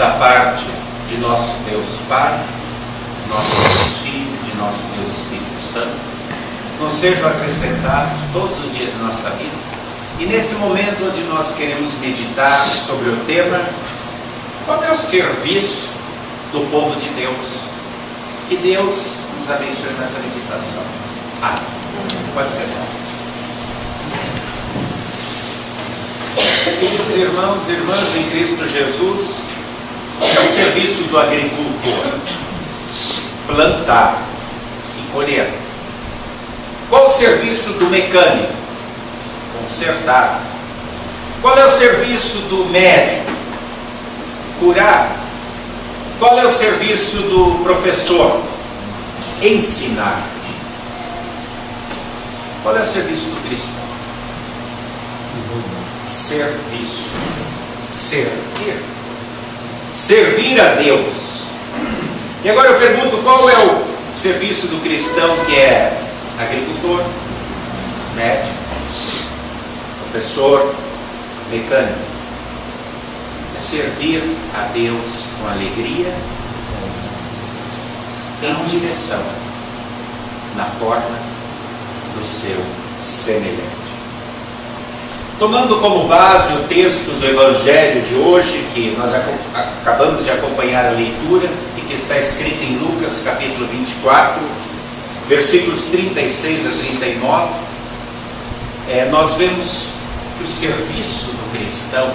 da parte de nosso Deus Pai, de nosso Deus Filho, de nosso Deus Espírito Santo, nos sejam acrescentados todos os dias da nossa vida. E nesse momento onde nós queremos meditar sobre o tema, qual é o serviço do povo de Deus? Que Deus nos abençoe nessa meditação. Pode ser mais. Queridos irmãos e irmãs em Cristo Jesus, é o serviço do agricultor: plantar e colher. Qual o serviço do mecânico? Consertar. Qual é o serviço do médico? Curar. Qual é o serviço do professor? Ensinar. Qual é o serviço do cristão? Serviço. Servir. Servir a Deus. E agora eu pergunto, qual é o serviço do cristão que é agricultor, médico, professor, mecânico? É servir a Deus com alegria, em direção, na forma do seu semelhante. Tomando como base o texto do Evangelho de hoje, que nós acabamos de acompanhar a leitura, e que está escrito em Lucas capítulo 24, versículos 36 a 39, nós vemos que o serviço do cristão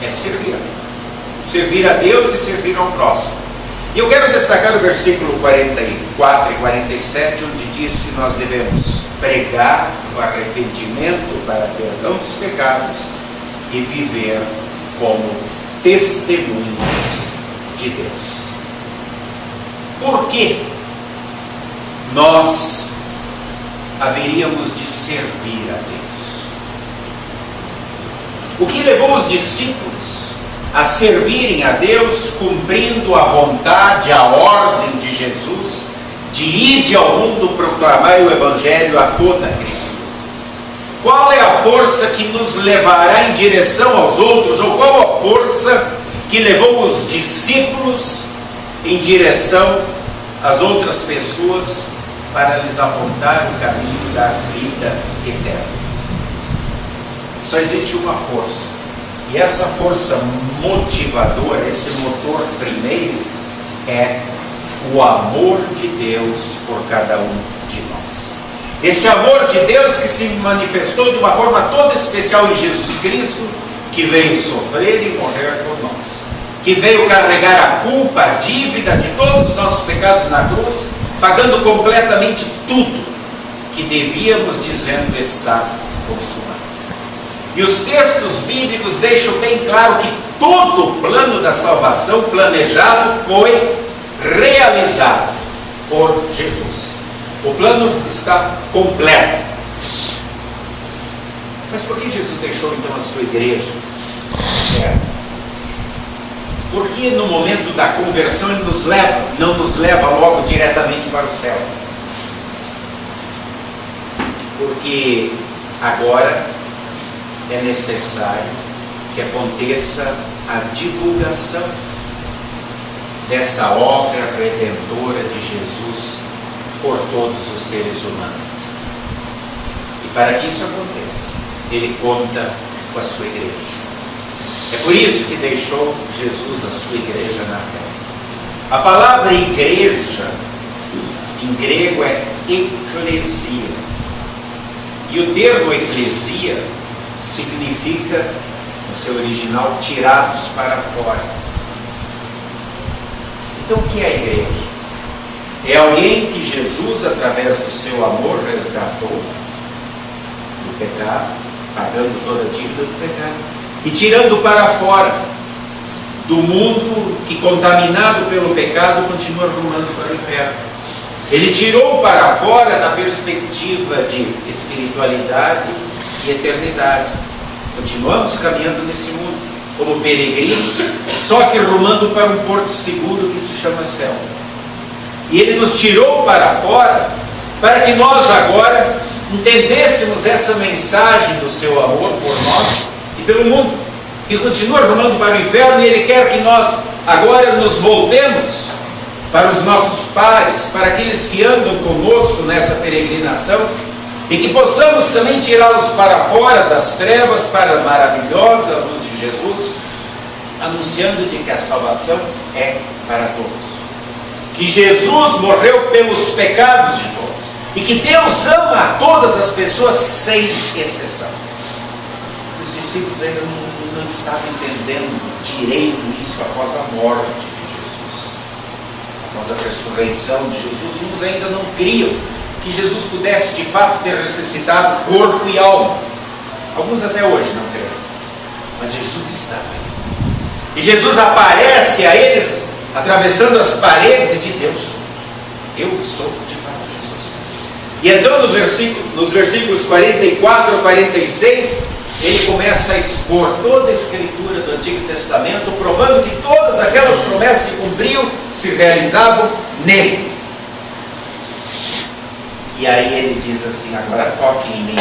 é servir a Deus e servir ao próximo. E eu quero destacar o versículo 44 e 47, onde diz que nós devemos pregar o arrependimento para perdão dos pecados e viver como testemunhas de Deus. Por que nós haveríamos de servir a Deus? O que levou os discípulos a servirem a Deus, cumprindo a vontade, a ordem de Jesus, de ir ao mundo proclamar o Evangelho a toda a criatura? Qual é a força que nos levará em direção aos outros, ou qual a força que levou os discípulos em direção às outras pessoas para lhes apontar o caminho da vida eterna? Só existe uma força. E essa força motivadora, esse motor primeiro, é o amor de Deus por cada um de nós. Esse amor de Deus que se manifestou de uma forma toda especial em Jesus Cristo, que veio sofrer e morrer por nós, que veio carregar a culpa, a dívida de todos os nossos pecados na cruz, pagando completamente tudo que devíamos, dizendo estar consumado. E os textos bíblicos deixam bem claro que todo o plano da salvação planejado foi realizado por Jesus. O plano está completo. Mas por que Jesus deixou então a sua igreja? Porque no momento da conversão ele não nos leva logo diretamente para o céu? Porque agora é necessário que aconteça a divulgação dessa obra redentora de Jesus por todos os seres humanos. E para que isso aconteça, ele conta com a sua igreja. É por isso que deixou Jesus a sua igreja na terra. A palavra igreja em grego é eclesia. E o termo eclesia significa, no seu original, tirados para fora. Então o que é a igreja? É alguém que Jesus, através do seu amor, resgatou do pecado, pagando toda a dívida do pecado, e tirando para fora do mundo que, contaminado pelo pecado, continua rumando para o inferno. Ele tirou para fora da perspectiva de espiritualidade e eternidade. Continuamos caminhando nesse mundo como peregrinos, só que rumando para um porto seguro que se chama céu. E ele nos tirou para fora para que nós agora entendêssemos essa mensagem do seu amor por nós e pelo mundo. que continua rumando para o inferno, e Ele quer que nós agora nos voltemos para os nossos pares, para aqueles que andam conosco nessa peregrinação, e que possamos também tirá-los para fora das trevas, para a maravilhosa luz de Jesus, anunciando de que a salvação é para todos. Que Jesus morreu pelos pecados de todos, e que Deus ama a todas as pessoas sem exceção. Os discípulos ainda não estavam entendendo direito isso após a morte de Jesus, após a ressurreição de Jesus. Uns ainda não criam que Jesus pudesse de fato ter ressuscitado corpo e alma. Alguns até hoje não creem, mas Jesus está aí. E Jesus aparece a eles atravessando as paredes e diz: eu sou de fato Jesus. E então nos versículos 44 a 46, ele começa a expor toda a escritura do Antigo Testamento, provando que todas aquelas promessas se cumpriam, se realizavam nele. E aí ele diz assim: agora toquem em mim.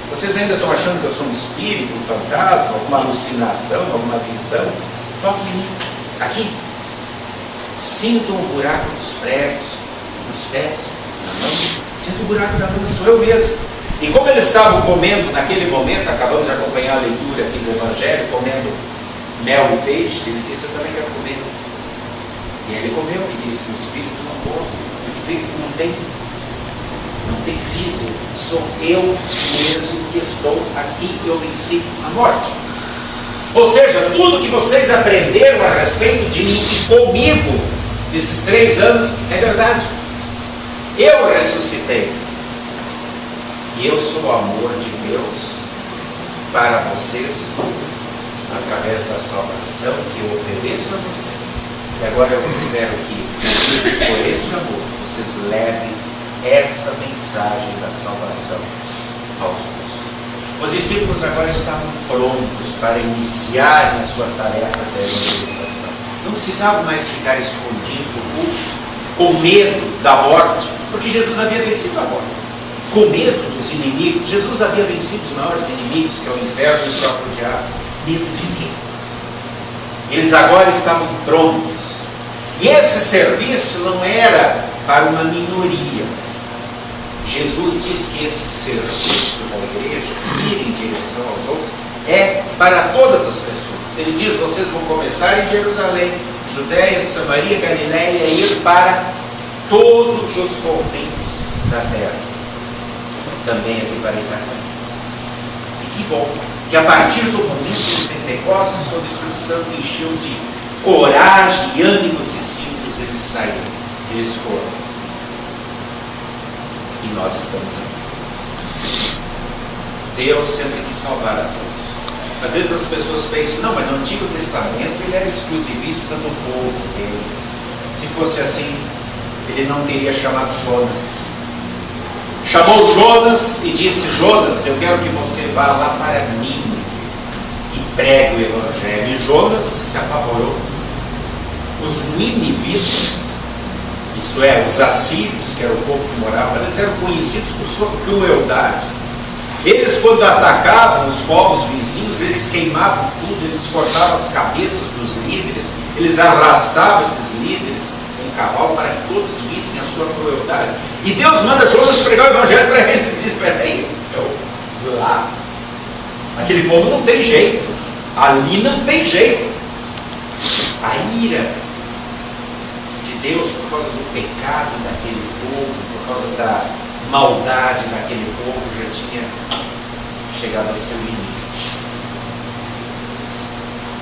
Vocês ainda estão achando que eu sou um espírito, um fantasma, alguma alucinação, alguma visão? Toquem em mim, aqui. Sintam o buraco dos pregos, nos pés, na mão. Sintam o buraco da mão, sou eu mesmo. E como eles estavam comendo naquele momento, acabamos de acompanhar a leitura aqui do Evangelho, comendo mel e peixe, ele disse: eu também quero comer. E ele comeu e disse: o espírito não come, o espírito não tem físico, sou eu mesmo que estou aqui, eu venci a morte. Ou seja, tudo que vocês aprenderam a respeito de mim e comigo nesses 3 anos é verdade. Eu ressuscitei. E eu sou o amor de Deus para vocês, através da salvação que eu ofereço a vocês. E agora eu espero que, por esse amor, vocês levem essa mensagem da salvação aos outros. Os discípulos agora estavam prontos para iniciar a sua tarefa da evangelização. Não precisavam mais ficar escondidos, ocultos, com medo da morte, porque Jesus havia vencido a morte. Com medo dos inimigos. Jesus havia vencido os maiores inimigos, que é o inferno e o próprio diabo. Medo de quem? Eles agora estavam prontos. E esse serviço não era para uma minoria. Jesus diz que esse serviço da igreja, ir em direção aos outros, é para todas as pessoas. Ele diz: vocês vão começar em Jerusalém, Judéia, Samaria, Galiléia, e ir para todos os confins da terra, também aqui para Itaquá. E que bom que a partir do momento de Pentecostes, quando o Espírito Santo encheu de coragem e ânimo os discípulos, eles saíram, eles foram. E nós estamos aqui. Deus sempre quis salvar a todos. Às vezes as pessoas pensam: não, mas no Antigo Testamento ele era exclusivista do povo dele. Se fosse assim, ele não teria chamado Jonas. Chamou Jonas e disse: Jonas, eu quero que você vá lá para Nínive e pregue o Evangelho. E Jonas se apavorou. Os ninivitas, isso é, os assírios, que era o povo que morava, eles eram conhecidos por sua crueldade. Eles, quando atacavam os povos vizinhos, eles queimavam tudo, eles cortavam as cabeças dos líderes, eles arrastavam esses líderes em cavalo para que todos vissem a sua crueldade. E Deus manda Jonas pregar o Evangelho para eles. Diz: peraí, lá, aquele povo não tem jeito, ali não tem jeito. A ira Deus, por causa do pecado daquele povo, por causa da maldade daquele povo, já tinha chegado ao seu limite.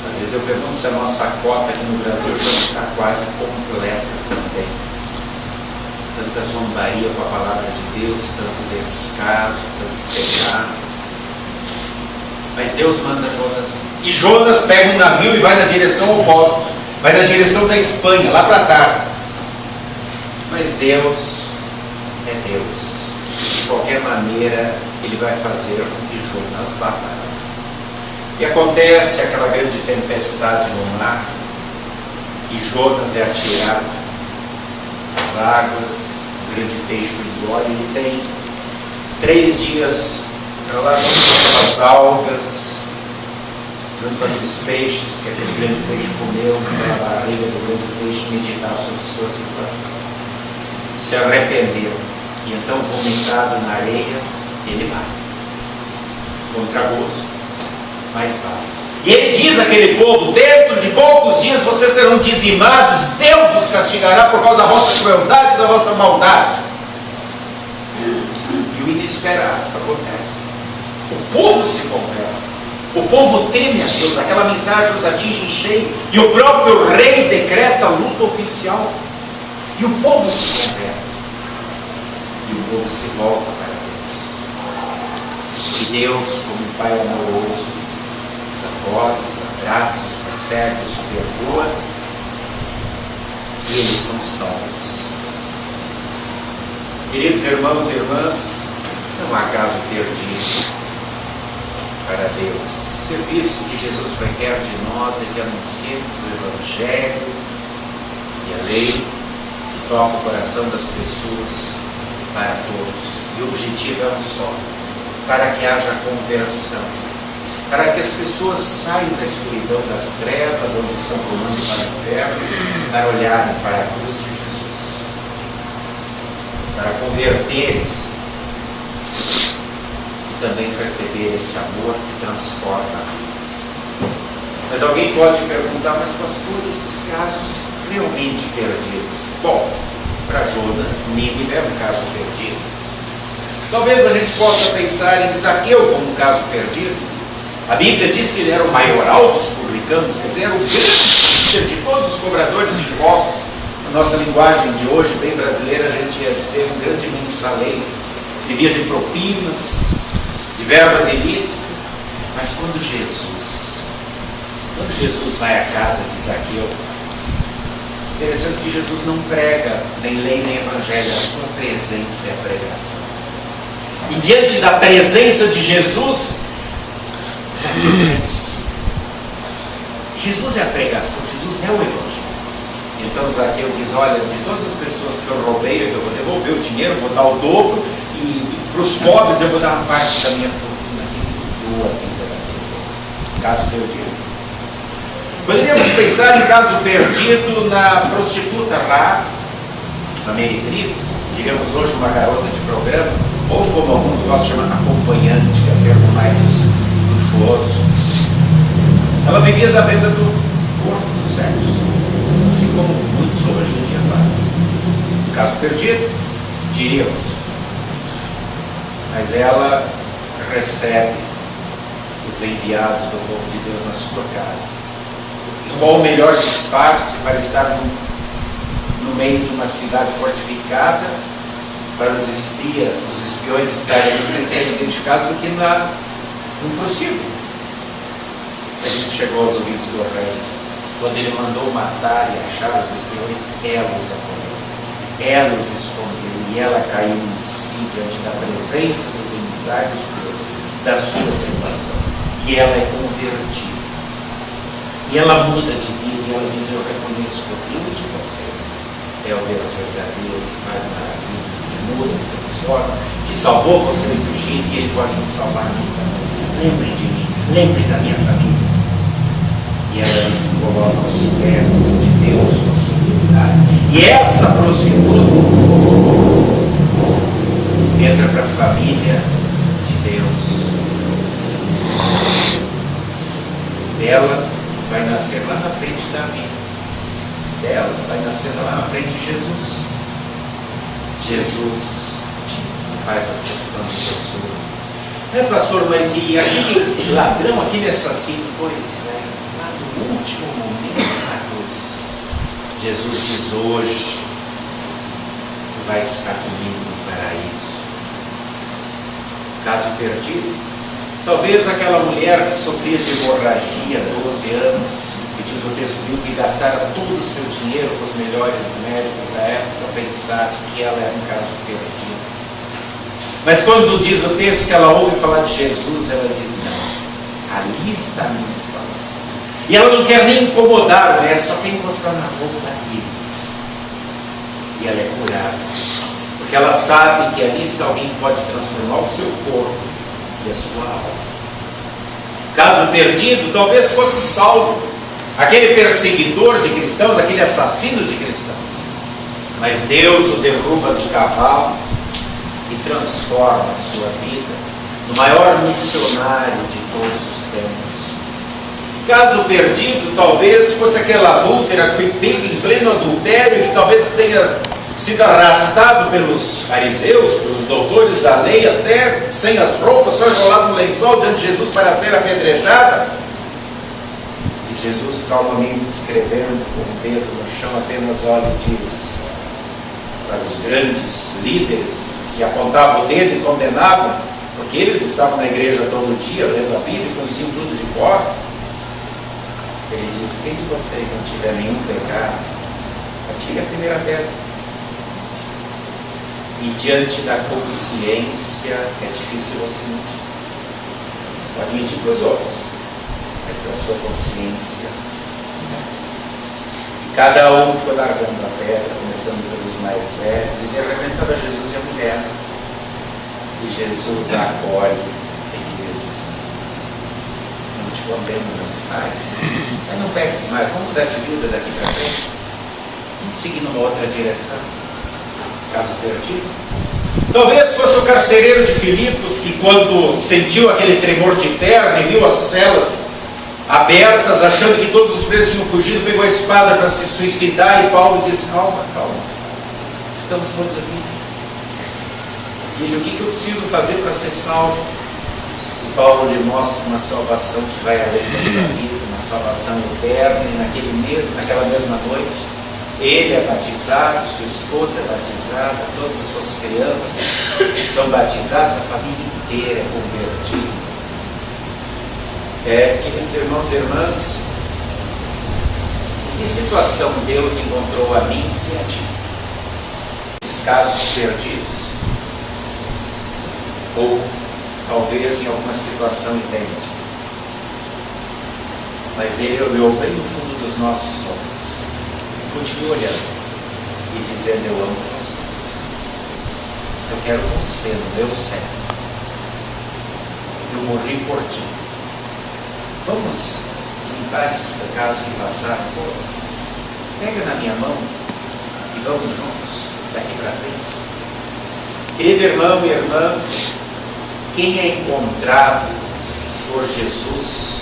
Às vezes eu pergunto se a nossa cota aqui no Brasil já está quase completa também. Tanta zombaria com a palavra de Deus, tanto descaso, tanto pecado. Mas Deus manda Jonas. E Jonas pega um navio e vai na direção oposta. Vai na direção da Espanha, lá para Tarsis. Mas Deus é Deus. De qualquer maneira, Ele vai fazer com que Jonas vá. E acontece aquela grande tempestade no mar, e Jonas é atirado às águas, o grande peixe o engole. Ele tem 3 dias para lá, as algas, junto com aqueles peixes que aquele grande peixe comeu, na barriga do grande peixe, meditar sobre sua situação. Se arrependeu, e então, vomitado na areia, ele vai. Contra gosto, mas vai. E ele diz àquele povo: dentro de poucos dias vocês serão dizimados, Deus os castigará por causa da vossa crueldade e da vossa maldade. E o inesperado acontece. O povo se converte. O povo teme a Deus, aquela mensagem os atinge em cheio, e o próprio rei decreta luta oficial, e o povo se converte, e o povo se volta para Deus. E Deus, como um Pai amoroso, os acorda, os abraça, os persegue, os perdoa, e eles são salvos. Queridos irmãos e irmãs, não há caso perdido para Deus. O serviço que Jesus requer de nós é que anunciemos o Evangelho e a lei que toca o coração das pessoas para todos. E o objetivo é um só: para que haja conversão, para que as pessoas saiam da escuridão das trevas, onde estão rumando para o inferno, para olharem para a cruz de Jesus, para converterem-se e também receber esse amor que transforma vidas. Mas alguém pode perguntar: mas pastor, esses casos realmente perdidos? Bom, para Jonas, Nínive é um caso perdido. Talvez a gente possa pensar em Zaqueu como um caso perdido. A Bíblia diz que ele era o maioral dos publicanos, quer dizer, era o grande líder de todos os cobradores de impostos. Na nossa linguagem de hoje, bem brasileira, a gente ia dizer um grande mensaleiro. Vivia de propinas, de verbas ilícitas. Mas quando Jesus vai à casa de Zaqueu, interessante que Jesus não prega nem lei nem evangelho, a sua presença é a pregação. E diante da presença de Jesus, Zaqueu diz: Jesus é a pregação, Jesus é o evangelho. Então Zaqueu diz: olha, de todas as pessoas que eu roubei, eu vou devolver o dinheiro, vou dar o dobro, e para os pobres eu vou dar uma parte da minha fortuna, que mudou a vida daquele caso perdido. Poderíamos pensar em caso perdido na prostituta Rahab, na meretriz, digamos hoje uma garota de programa, ou como alguns gostam de chamar, acompanhante, que é o termo mais luxuoso. Ela vivia da venda do corpo, do sexo, assim como muitos hoje em dia fazem. Caso perdido, diríamos. Mas ela recebe os enviados do povo de Deus na sua casa. E qual o melhor disfarce para estar no meio de uma cidade fortificada, para os espiões estarem ali sem serem identificados, do que num prostíbulo. Isso chegou aos ouvidos do rei. Quando ele mandou matar e achar os espiões, ela os acolheu, ela os escondeu, e ela caiu em si diante da presença dos emissários de Deus, da sua situação. E ela é convertida. E ela muda de vida, e ela diz: eu reconheço que o Deus de vocês é o Deus verdadeiro, que faz maravilhas, que muda, que transforma, que salvou vocês do Egito, e Ele pode me salvar a mim também. Lembrem de mim, lembrem da minha família. E ela se coloca aos pés de Deus com sua humildade. E essa prostituta entra para a família de Deus. Dela vai nascer lá na frente Davi. Dela vai nascer lá na frente Jesus. Jesus faz acepção de pessoas. Pastor, mas e aquele ladrão, aquele assassino? Pois é, lá no último momento na cruz, Jesus diz: hoje tu vai estar comigo no paraíso. Caso perdido, talvez aquela mulher que sofria de hemorragia há 12 anos, que diz o texto bíblico que gastara todo o seu dinheiro com os melhores médicos da época, pensasse que ela era um caso perdido. Mas quando diz o texto que ela ouve falar de Jesus, ela diz: não, ali está a minha salvação. E ela não quer nem incomodar o mestre, só quer encostar na roupa dele. E ela é curada, porque ela sabe que ali está alguém que pode transformar o seu corpo e a sua alma. Caso perdido, talvez fosse Saulo, aquele perseguidor de cristãos, aquele assassino de cristãos. Mas Deus o derruba do cavalo e transforma a sua vida no maior missionário de todos os tempos. Caso perdido, talvez fosse aquela adúltera que foi pega em pleno adultério e que talvez tenha sido arrastado pelos fariseus, pelos doutores da lei, até sem as roupas, só enrolado no lençol diante de Jesus para ser apedrejada. E Jesus, calmamente escrevendo com o dedo no chão, apenas olha e diz para os grandes líderes que apontavam o dedo e condenavam, porque eles estavam na igreja todo dia, lendo a Bíblia, conheciam tudo de cor. Ele diz: quem de vocês não tiver nenhum pecado, atire a primeira pedra. E diante da consciência é difícil você mentir. Pode mentir para os outros, mas para a sua consciência. E cada um foi largando a pedra, começando pelos mais velhos, e de repente estava Jesus e a mulher. E Jesus a acolhe e diz: não te condeno, não. Mas não peques mais, vamos mudar de vida daqui para frente. Vamos seguir numa outra direção. Caso perdido. Talvez fosse o carcereiro de Filipos que, quando sentiu aquele tremor de terra e viu as celas abertas, achando que todos os presos tinham fugido, pegou a espada para se suicidar, e Paulo disse: calma, calma, estamos todos aqui. E ele: o que eu preciso fazer para ser salvo? E Paulo lhe mostra uma salvação que vai além dessa vida, uma salvação eterna. E naquela mesma noite, ele é batizado, sua esposa é batizada, todas as suas crianças são batizadas, a família inteira é convertida. Queridos irmãos e irmãs, em que situação Deus encontrou a mim e a ti? Esses casos perdidos? Ou talvez em alguma situação idêntica? Mas Ele olhou bem no fundo dos nossos olhos, continue olhando e dizendo: eu amo você, eu quero você no meu céu, eu morri por ti. Vamos limpar esses pecados que passaram todos. Pega na minha mão e vamos juntos daqui para frente. Querido irmão e irmã, quem é encontrado por Jesus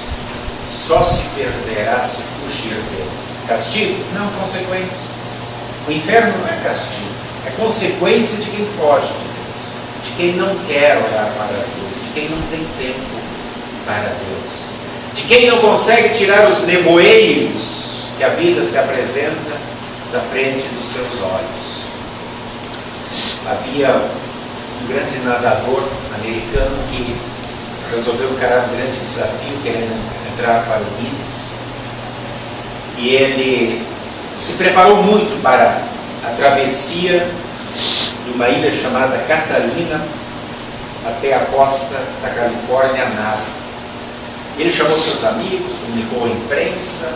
só se perderá se fugir dele. Castigo? Não, consequência. O inferno não é castigo, é consequência de quem foge de Deus, de quem não quer olhar para Deus, de quem não tem tempo para Deus, de quem não consegue tirar os nevoeiros que a vida se apresenta da frente dos seus olhos. Havia um grande nadador americano que resolveu encarar um grande desafio, querendo entrar para o Guinness. E ele se preparou muito para a travessia de uma ilha chamada Catalina até a costa da Califórnia a nado. Ele chamou seus amigos, comunicou à imprensa,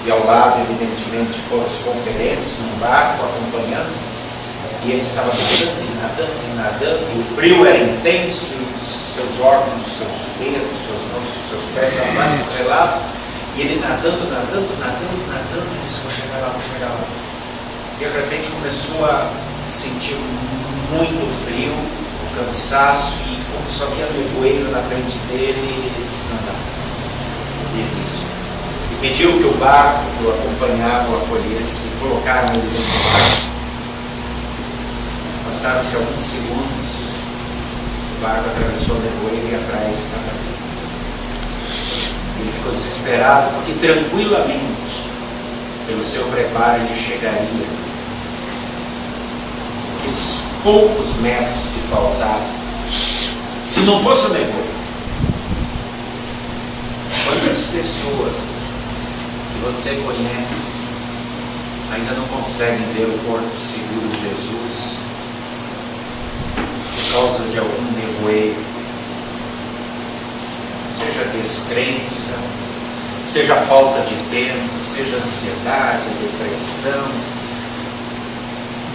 e ao lado, evidentemente, foram os conferentes num barco acompanhando. E ele estava nadando e nadando e nadando, e o frio era intenso, e seus órgãos, seus dedos, suas mãos, seus pés estavam mais congelados. E ele nadando, e disse: vou chegar lá. E de repente começou a sentir muito frio, cansaço, e como só havia nevoeiro na frente dele, ele disse: não dá mais, desisto. E pediu que o barco que o acompanhava o acolhesse, e colocaram ele dentro do barco. Passaram-se alguns segundos, o barco atravessou o nevoeiro e a praia estava ali. Ele ficou desesperado, porque tranquilamente, pelo seu preparo, ele chegaria aqueles poucos metros que faltavam, se não fosse o nevoeiro. Quantas pessoas que você conhece ainda não conseguem ver o porto seguro de Jesus por causa de algum nevoeiro? Seja descrença, seja falta de tempo, seja ansiedade, depressão,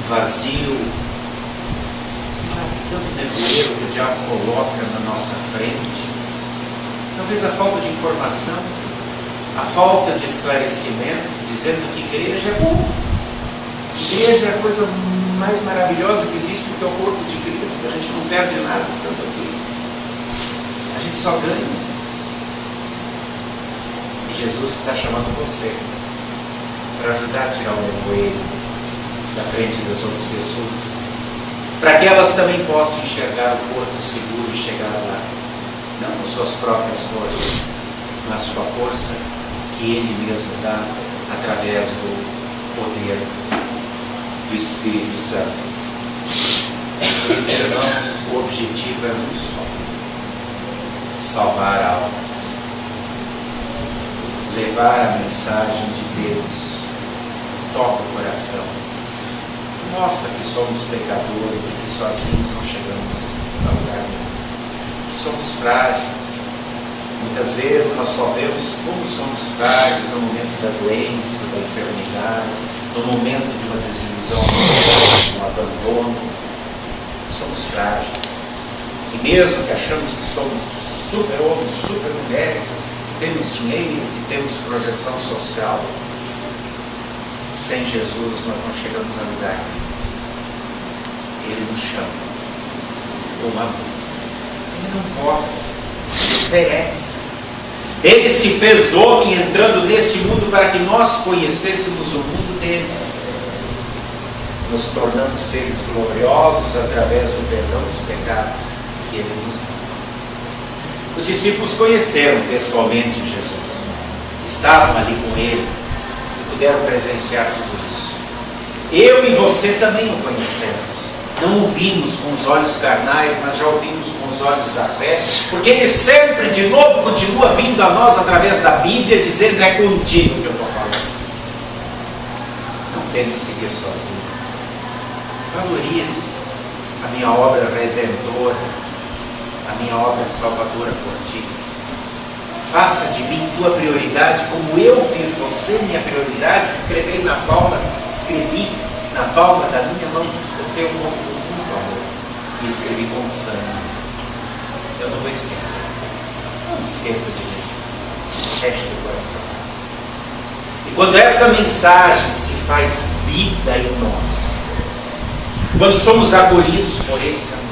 vazio, sei lá, tanto nevoeiro que o diabo coloca na nossa frente. Talvez a falta de informação, a falta de esclarecimento, dizendo que igreja é bom. Igreja é a coisa mais maravilhosa que existe, porque é o corpo de Cristo. A gente não perde nada estando aqui. A gente só ganha. E Jesus está chamando você para ajudar a tirar o nevoeiro da frente das outras pessoas, para que elas também possam enxergar o porto seguro e chegar lá, não com suas próprias forças, mas com a força que Ele mesmo dá através do poder do Espírito Santo. Queridos irmãos, o objetivo é um só: salvar almas, levar a mensagem de Deus, toca o coração, mostra que somos pecadores e que sozinhos não chegamos a lugar nenhum, que somos frágeis. Muitas vezes nós só vemos como somos frágeis no momento da doença, da enfermidade, no momento de uma desilusão, de um abandono. Somos frágeis. E mesmo que achamos que somos super homens, super mulheres, que temos dinheiro, que temos projeção social, sem Jesus nós não chegamos a lugar nenhum. Ele nos chama com amor. Ele não cobra, ele oferece. Ele se fez homem entrando neste mundo para que nós conhecêssemos o mundo dele, nos tornando seres gloriosos através do perdão dos pecados que ele nos dá. Os discípulos conheceram pessoalmente Jesus, estavam ali com ele e puderam presenciar tudo isso. Eu e você também o conhecemos. Não o vimos com os olhos carnais, mas já o vimos com os olhos da fé, porque ele sempre, de novo, continua vindo a nós através da Bíblia, dizendo: é contigo que eu estou falando. Não tente seguir sozinho. Valorize a minha obra redentora, a minha obra salvadora por ti. Faça de mim tua prioridade, como eu fiz você minha prioridade. Escrevi na palma da minha mão o teu nome. E escrevi com sangue. Eu não vou esquecer. Não esqueça de mim. Feche o coração. E quando essa mensagem se faz vida em nós, quando somos acolhidos por esse amor,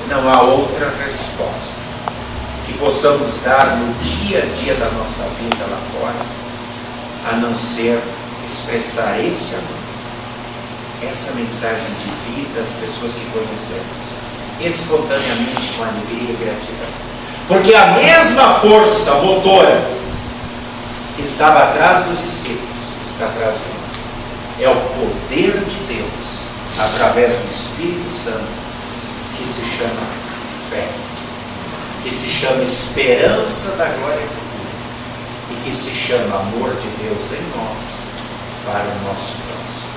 não há outra resposta que possamos dar no dia a dia da nossa vida lá fora, a não ser expressar esse amor, essa mensagem de vida às pessoas que conhecemos, espontaneamente, com alegria e gratidão. Porque a mesma força motora que estava atrás dos discípulos está atrás de nós. É o poder de Deus, através do Espírito Santo, que se chama fé, que se chama esperança da glória futura e que se chama amor de Deus em nós para o nosso próximo.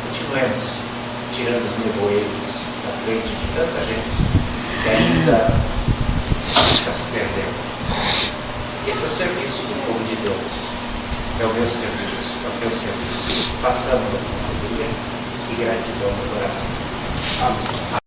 Continuemos tirando os nevoeiros da frente de tanta gente que ainda está se perdendo. Esse é o serviço do povo de Deus. É o meu serviço, é o teu serviço. Façamos com alegria e gratidão no coração. Amém.